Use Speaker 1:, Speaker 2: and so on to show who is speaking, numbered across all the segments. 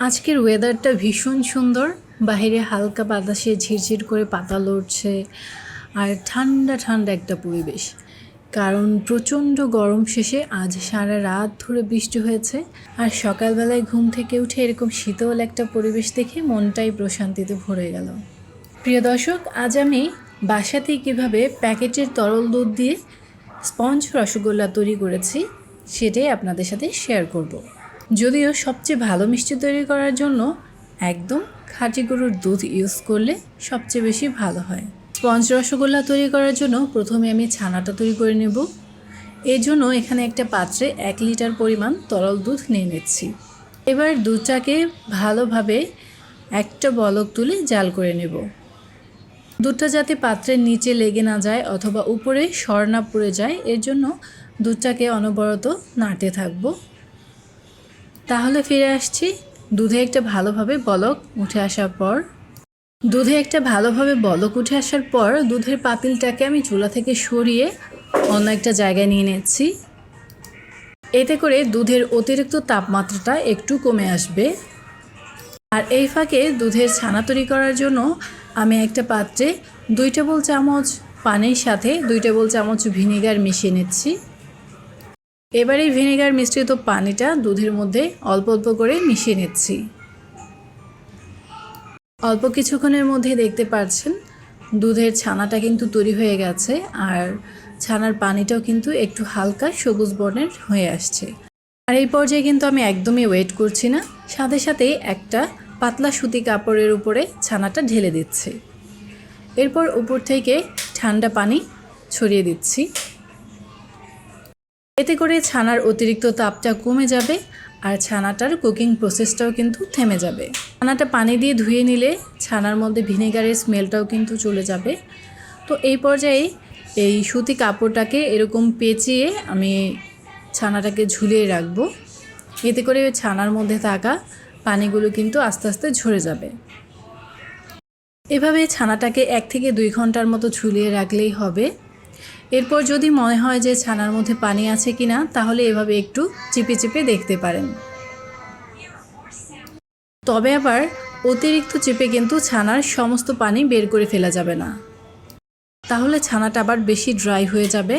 Speaker 1: আজকের ওয়েদারটা ভীষণ সুন্দর। বাইরে হালকা বাতাসে ঝিরঝির করে পাতা লড়ছে আর ঠান্ডা ঠান্ডা একটা পরিবেশ। কারণ প্রচণ্ড গরম শেষে আজ সারা রাত ধরে বৃষ্টি হয়েছে। আর সকালবেলায় ঘুম থেকে উঠে এরকম শীতল একটা পরিবেশ দেখে মনটাই প্রশান্তিতে ভরে গেল। প্রিয় দর্শক, আজ আমি বাসাতেই কীভাবে প্যাকেটের তরল দুধ দিয়ে স্পঞ্জ রসগোল্লা তৈরি করেছি সেটাই আপনাদের সাথে শেয়ার করব। যদিও সবচেয়ে ভালো মিষ্টি তৈরি করার জন্য একদম খাঁটি গরুর দুধ ইউজ করলে সবচেয়ে বেশি ভালো হয়। স্পঞ্জ রসগোল্লা তৈরি করার জন্য প্রথমে আমি ছানাটা তৈরি করে নেব। এর জন্য এখানে একটা পাত্রে 1 লিটার পরিমাণ তরল দুধ নিয়ে নিচ্ছি। এবার দুধটাকে ভালোভাবে একটা বলক তুলে জাল করে নেব। দুধটা যাতে পাত্রের নিচে লেগে না যায় অথবা উপরে সর না পড়ে যায়, এর জন্য দুধটাকে অনবরত নাড়তে থাকবো। তাহলে ফিরে আসছি। দুধে একটা ভালোভাবে বলক উঠে আসার পর দুধের পাতিলটাকে আমি চুলা থেকে সরিয়ে অন্য একটা জায়গায় নিয়ে নিচ্ছি। এতে করে দুধের অতিরিক্ত তাপমাত্রাটা একটু কমে আসবে। আর এই ফাঁকে দুধের ছানা তৈরি করার জন্য আমি একটা পাত্রে 2 টেবিল চামচ পানির সাথে 2 টেবিল চামচ ভিনেগার মিশিয়ে নিচ্ছি। এবার এই ভিনেগার মিশ্রিত পানিটা দুধের মধ্যে অল্প অল্প করে মিশিয়ে নিচ্ছি। অল্প কিছুক্ষণের মধ্যে দেখতে পাচ্ছেন দুধের ছানাটা কিন্তু তৈরি হয়ে গেছে আর ছানার পানিটাও কিন্তু একটু হালকা সবুজ বর্ণের হয়ে আসছে। আর এই পর্যায়ে কিন্তু আমি একদমই ওয়েট করছি না, সাথে সাথে একটা পাতলা সুতি কাপড়ের উপরে ছানাটা ঢেলে দিচ্ছি। এরপর উপর থেকে ঠান্ডা পানি ছড়িয়ে দিচ্ছি। এতে করে ছানার অতিরিক্ত তাপটা কমে যাবে আর ছানাটার কুকিং প্রসেসটাও কিন্তু থেমে যাবে। ছানাটা পানি দিয়ে ধুয়ে নিলে ছানার মধ্যে ভিনেগারের স্মেলটাও কিন্তু চলে যাবে। তো এই পর্যায়ে এই সুতি কাপড়টাকে এরকম পেঁচিয়ে আমি ছানাটাকে ঝুলিয়ে রাখবো। এতে করে ছানার মধ্যে থাকা পানিগুলো কিন্তু আস্তে আস্তে ঝরে যাবে। এভাবে ছানাটাকে 1 থেকে 2 ঘন্টার মতো ঝুলিয়ে রাখলেই হবে। এরপর যদি মনে হয় যে ছানার মধ্যে পানি আছে কিনা, তাহলে এভাবে একটু চিপে চিপে দেখতে পারেন। তবে আবার অতিরিক্ত চিপে কিন্তু ছানার সমস্ত পানি বের করে ফেলা যাবে না, তাহলে ছানাটা আবার বেশি ড্রাই হয়ে যাবে।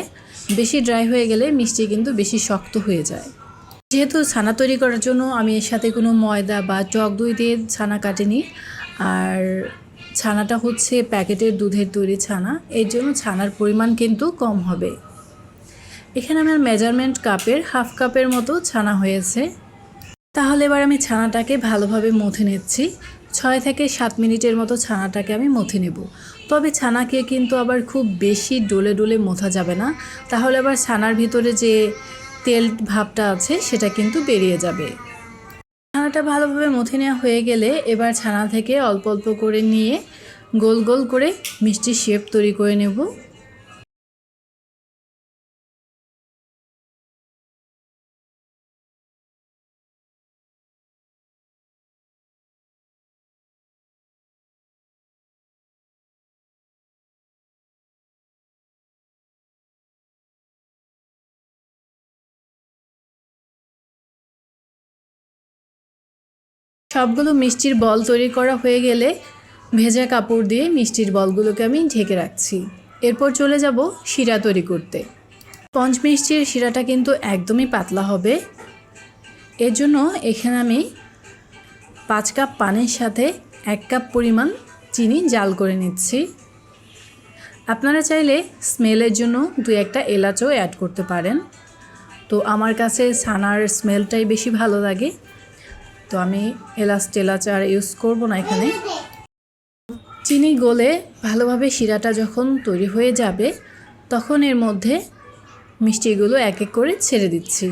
Speaker 1: বেশি ড্রাই হয়ে গেলে মিষ্টি কিন্তু বেশি শক্ত হয়ে যায়। যেহেতু ছানা তৈরি করার জন্য আমি এর সাথে কোনো ময়দা বা টক দই দিয়ে ছানা কাটিনি, আর ছানাটা হচ্ছে প্যাকেটের দুধের তৈরি ছানা, এর জন্য ছানার পরিমাণ কিন্তু কম হবে। এখানে আমার মেজারমেন্ট কাপের হাফ কাপের মতো ছানা হয়েছে। তাহলে এবার আমি ছানাটাকে ভালোভাবে মথে নিচ্ছি। 6 থেকে 7 মিনিটের মতো ছানাটাকে আমি মথে নেব। তবে ছানাকে কিন্তু আবার খুব বেশি ডলে ডলে মথা যাবে না, তাহলে আবার ছানার ভিতরে যে তেল ভাবটা আছে সেটা কিন্তু বেরিয়ে যাবে। ছানাটা ভালোভাবে মথে নেওয়া হয়ে গেলে এবার ছানা থেকে অল্প অল্প করে নিয়ে গোল গোল করে মিষ্টি শেপ তৈরি করে নেব। সবগুলো মিষ্টির বল তৈরি করা হয়ে গেলে ভেজা কাপড় দিয়ে মিষ্টির বলগুলোকে আমি ঢেকে রাখছি। এরপর চলে যাব শিরা তৈরি করতে। স্পঞ্জ মিষ্টির শিরাটা কিন্তু একদমই পাতলা হবে। এর জন্য এখানে আমি 5 কাপ পানির সাথে 1 কাপ পরিমাণ চিনি জাল করে নিচ্ছি। আপনারা চাইলে স্মেলের জন্য 2-1টা এলাচও অ্যাড করতে পারেন। তো আমার কাছে ছানার স্মেলটাই বেশি ভালো লাগে, তো আমি এলাচ টেলাচ আর ইউজ করবো না এখানে। চিনি গলে ভালোভাবে শিরাটা যখন তৈরি হয়ে যাবে, তখন এর মধ্যে মিষ্টিগুলো এক এক করে ছেড়ে দিচ্ছি।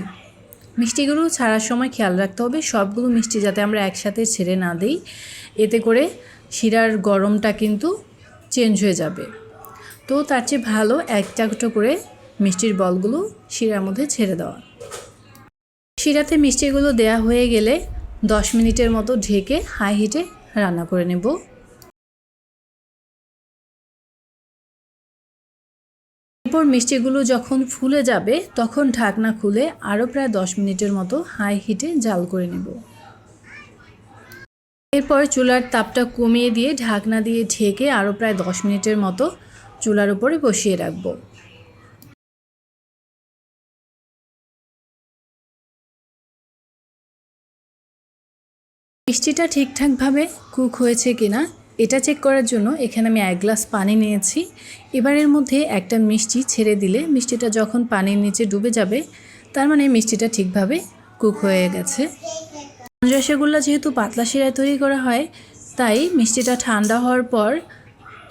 Speaker 1: মিষ্টিগুলো ছাড়ার সময় খেয়াল রাখতে হবে সবগুলো মিষ্টি যাতে আমরা একসাথে ছেড়ে না দিই, এতে করে শিরার গরমটা কিন্তু চেঞ্জ হয়ে যাবে। তো তার চেয়ে ভালো একটা করে মিষ্টির বলগুলো শিরার মধ্যে ছেড়ে দেওয়া। শিরাতে মিষ্টিগুলো দেয়া হয়ে গেলে 10 মিনিটের মতো ঢেকে হাই হিটে রান্না করে নেব। এরপর মিষ্টিগুলো যখন ফুলে যাবে তখন ঢাকনা খুলে আরও প্রায় 10 মিনিটের মতো হাই হিটে জাল করে নেব। এরপর চুলার তাপটা কমিয়ে দিয়ে ঢাকনা দিয়ে ঢেকে আরও প্রায় 10 মিনিটের মতো চুলার উপরে বসিয়ে রাখবো। মিষ্টিটা ঠিকঠাকভাবে কুক হয়েছে কিনা এটা চেক করার জন্য এখানে আমি 1 গ্লাস পানি নিয়েছি। এবার এর মধ্যে একটা মিষ্টি ছেড়ে দিলে মিষ্টিটা যখন পানির নিচে ডুবে যাবে তার মানে মিষ্টিটা ঠিকভাবে কুক হয়ে গেছে। রসগোল্লা যেহেতু পাতলা শিরায় তৈরি করা হয় তাই মিষ্টিটা ঠান্ডা হওয়ার পর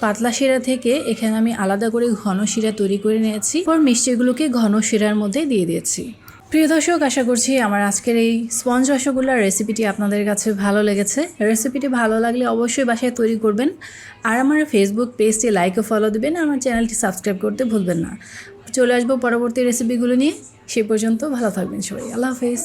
Speaker 1: পাতলা শিরা থেকে এখানে আমি আলাদা করে ঘন শিরা তৈরি করে নিয়েছি। পর মিষ্টিগুলোকে ঘন শিরার মধ্যে দিয়ে দিয়েছি। প্রিয় দর্শক, আশা করছি আমার আজকের এই স্পঞ্জ রসগোল্লার রেসিপিটি আপনাদের কাছে ভালো লেগেছে। রেসিপিটি ভালো লাগলে অবশ্যই বাসায় তৈরি করবেন আর আমার ফেসবুক পেজটি লাইক ও ফলো দিবেন, আমার চ্যানেলটি সাবস্ক্রাইব করতে ভুলবেন না। চলে আসবো পরবর্তী রেসিপিগুলো নিয়ে। সে পর্যন্ত ভালো থাকবেন সবাই। আল্লাহ হাফেজ।